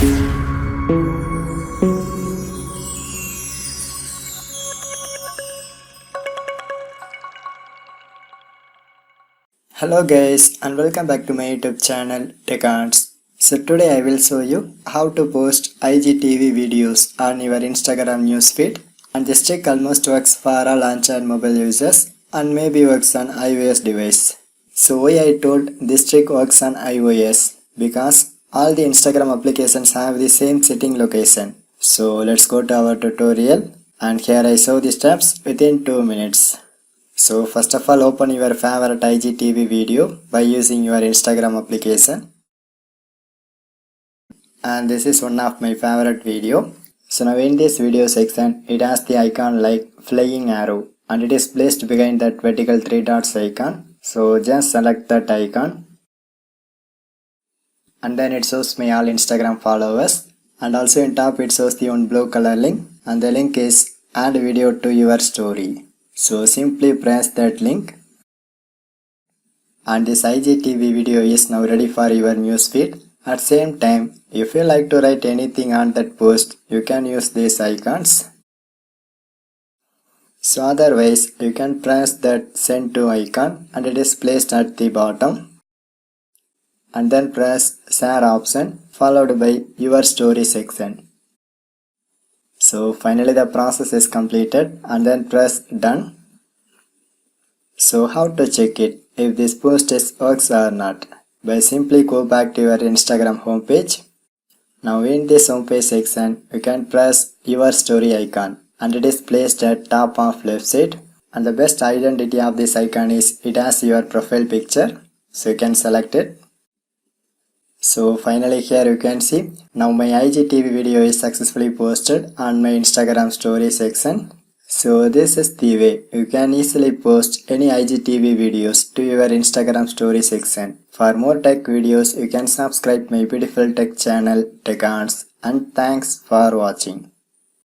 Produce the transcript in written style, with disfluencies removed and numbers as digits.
Hello guys and welcome back to my YouTube channel Tech Arts. So today I will show you how to post IGTV videos on your Instagram newsfeed, and this trick almost works for all Android mobile users and maybe works on iOS device. So why I told this trick works on iOS? Because all the Instagram applications have the same setting location. So let's go to our tutorial, and here I show the steps within 2 minutes. So first of all, open your favorite IGTV video by using your Instagram application, and this is one of my favorite video. So now in this video section, it has the icon like flying arrow, and it is placed behind that vertical 3 dots icon. So just select that icon, and then it shows my all Instagram followers, and also in top it shows the one blue color link, and the link is add video to your story. So simply press that link, and this IGTV video is now ready for your newsfeed. At same time, if you like to write anything on that post, you can use these icons. So otherwise, you can press that send to icon, and it is placed at the bottom, and then press share option followed by your story section. So finally the process is completed, and then press done. So how to check it if this post works or not? By simply go back to your Instagram homepage. Now in this homepage section, you can press your story icon, and it is placed at top of left side. And the best identity of this icon is it has your profile picture, so you can select it. So finally here you can see now my IGTV video is successfully posted on my Instagram story section. So this is the way you can easily post any IGTV videos to your Instagram story section. For more tech videos, you can subscribe my beautiful tech channel Tech Arts, and thanks for watching.